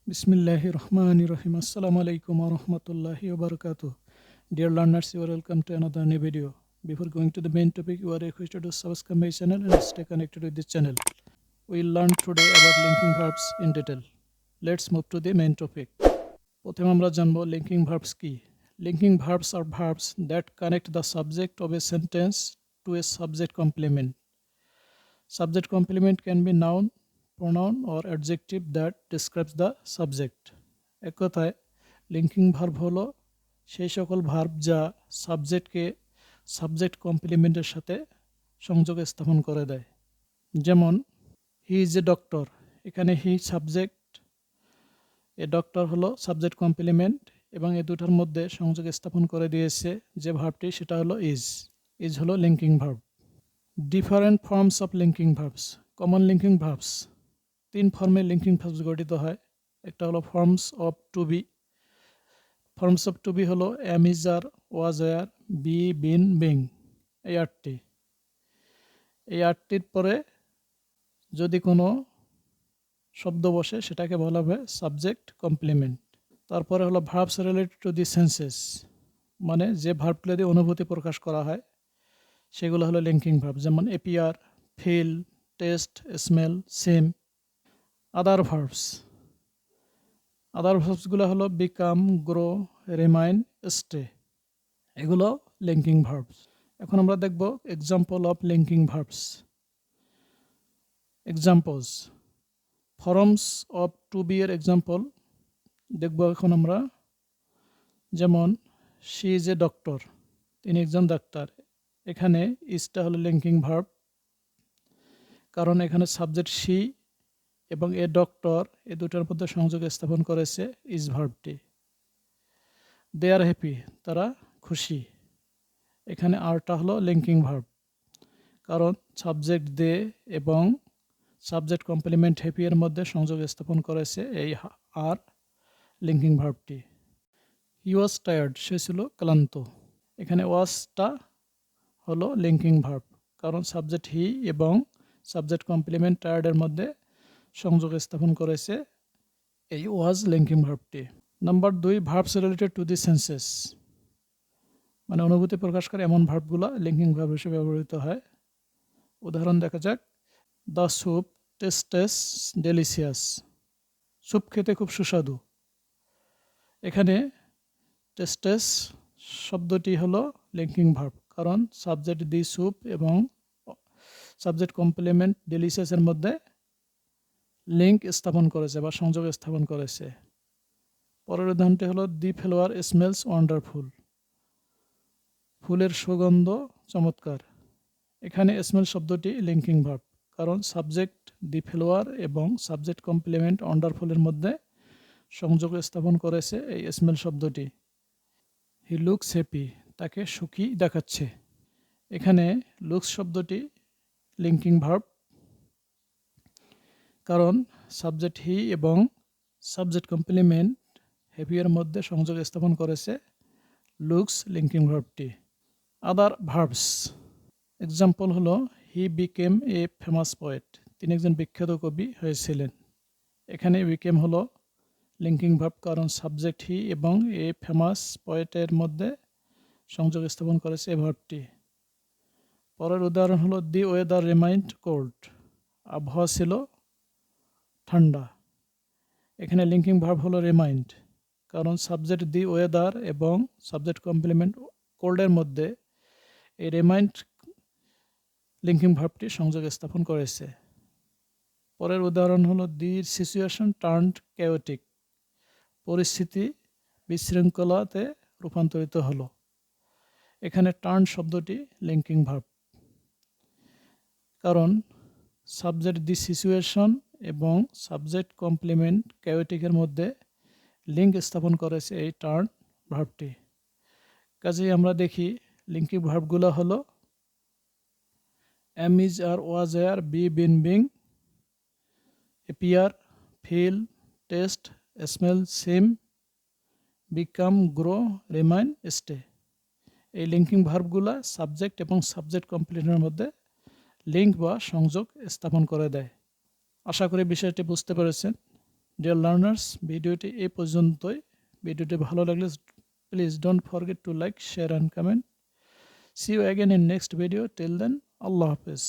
Bismillahirrahmanirrahim. Assalamu alaikum wa rahmatullahi wa barakatuh. Dear learners, you are welcome to another new video. Before going to the main topic, you are requested to subscribe my channel and stay connected with this channel. We will learn today about linking verbs in detail. Let's move to the main topic. প্রথমে আমরা জানব linking verbs কি। Linking verbs are verbs that connect the subject of a sentence to a subject complement. Subject complement can be noun, pronoun or adjective that describes the subject. এক কথায় linking verb হলো সেই সকল verb যা সাবজেক্টকে subject কমপ্লিমেন্টের সাথে সংযোগ স্থাপন করে দেয়। যেমন হি ইজ এ ডক্টর, এখানে হি সাবজেক্ট, এ ডক্টর হলো সাবজেক্ট কমপ্লিমেন্ট এবং এই দুটার মধ্যে সংযোগ স্থাপন করে দিয়েছে যে ভার্বটি, সেটা হলো ইজ। ইজ হলো linking verb. Different forms of linking verbs. Common linking verbs তিন ফর্মে লিঙ্কিং ভার্বস গঠিত হয়। একটা হলো forms of to be. Forms of to be হলো am is are, was were, be been being, এই আটটি। এই আটটির পরে যদি কোনো শব্দ বসে সেটাকে বলা হয় সাবজেক্ট কমপ্লিমেন্ট। তারপরে হলো verbs related to the senses, মানে যে ভার্বগুলো দিয়ে অনুভূতি প্রকাশ করা হয় সেগুলো হলো লিঙ্কিং ভার্ব, যেমন appear, feel, taste, smell, seem. Other ভার্বসগুলো হলো বিকাম, গ্রো, রিমাইন, স্টে, এগুলো লিঙ্কিং ভার্বস। এখন আমরা দেখব example of linking verbs. Examples forms of to be এর এক্সাম্পল দেখব এখন আমরা। যেমন শি ইজ এ ডক্টর, তিনি একজন ডাক্তার। এখানে ইজটা হলো লিঙ্কিং ভার্ব, কারণ এখানে সাবজেক্ট শি এবং এ ডক্টর, এ দুটার মধ্যে সংযোগ স্থাপন করেছে ইজ ভার্বটি। দে আর হ্যাপি, তারা খুশি। এখানে আরটা হলো লিঙ্কিং ভার্ব, কারণ সাবজেক্ট দে এবং সাবজেক্ট কমপ্লিমেন্ট হ্যাপি এর মধ্যে সংযোগ স্থাপন করেছে এই আর লিঙ্কিং ভার্বটি। হি ওয়াজ টায়ার্ড, সে ছিল ক্লান্ত। এখানে ওয়াজটা হলো লিঙ্কিং ভার্ব, কারণ সাবজেক্ট হি এবং সাবজেক্ট কমপ্লিমেন্ট টায়ার্ডের মধ্যে সংযোগ স্থাপন করেছে এই ওয়াজ লিঙ্কিং ভার্বটি। Number 2, verbs related to the senses, মানে অনুভূতি প্রকাশ করে এমন ভার্বগুলো লিঙ্কিং ভার্ব হিসেবে ব্যবহৃত হয়। উদাহরণ দেখা যাক। দ্য স্যুপ টেস্টেস ডেলিসিয়াস, স্যুপ খেতে খুব সুস্বাদু। এখানে টেস্টেস শব্দটি হলো লিঙ্কিং ভার্ব, কারণ সাবজেক্ট দি স্যুপ এবং সাবজেক্ট কমপ্লিমেন্ট ডেলিসিয়াসের মধ্যে লিঙ্ক স্থাপন করেছে বা সংযোগ স্থাপন করেছে। পরের উদাহরণটি হলো দি ফ্লাওয়ার স্মেলস ওয়ান্ডারফুল, ফুলের সুগন্ধ চমৎকার। এখানে স্মেল শব্দটি লিঙ্কিং ভার্ব, কারণ সাবজেক্ট দি ফ্লাওয়ার এবং সাবজেক্ট কমপ্লিমেন্ট ওয়ান্ডারফুলের মধ্যে সংযোগ স্থাপন করেছে এই স্মেল শব্দটি। হি লুকস হ্যাপি, তাকে সুখী দেখাচ্ছে। এখানে লুকস শব্দটি লিঙ্কিং ভার্ব, কারণ সাবজেক্ট হি এবং সাবজেক্ট কমপ্লিমেন্ট হ্যাপিয়ের মধ্যে সংযোগ স্থাপন করেছে লুকস লিঙ্কিং ভার্বটি। আদার ভার্বস এক্সাম্পল হলো he became a famous poet, তিনি একজন বিখ্যাত কবি হয়েছিলেন। এখানে বিকেম হলো লিঙ্কিং ভার্ব, কারণ সাবজেক্ট হি এবং এ ফেমাস পোয়েটের মধ্যে সংযোগ স্থাপন করেছে এই ভার্বটি। পরের উদাহরণ হলো দি ওয়েদার রিমাইন্ড কোল্ড, আবহাওয়া ছিল ঠান্ডা। এখানে লিঙ্কিং ভার্ব হলো রিমাইন্ড, কারণ সাবজেক্ট দি ওয়েদার এবং সাবজেক্ট কমপ্লিমেন্ট কোল্ডের মধ্যে এই রিমাইন্ড লিঙ্কিং ভার্বটি সংযোগ স্থাপন করেছে। পরের উদাহরণ হলো দি সিচুয়েশন টার্নড ক্যাওটিক, পরিস্থিতি বিশৃঙ্খলাতে রূপান্তরিত হলো। এখানে টার্ন শব্দটি লিঙ্কিং ভার্ব, কারণ সাবজেক্ট দি সিচুয়েশন এবং সাবজেক্ট কমপ্লিমেন্ট ক্যাওটিকের মধ্যে লিঙ্ক স্থাপন করেছে এই টার্ন ভার্বটি। কাজেই আমরা দেখি লিঙ্কিং ভার্বগুলো হলো am is are, was were, be been being, appear, feel, taste, smell, seem, become, grow, remain, stay. এই লিঙ্কিং ভার্বগুলো সাবজেক্ট এবং সাবজেক্ট কমপ্লিমেন্টের মধ্যে লিঙ্ক বা সংযোগ স্থাপন করে দেয়। আশা করি বিষয়টি বুঝতে পেরেছেন। ডিয়ার লার্নার্স, ভিডিওটি এই পর্যন্তই। ভিডিওটি ভালো লাগলে please don't forget to like, share and comment. See you again in next video. Till then, আল্লাহ হাফেজ।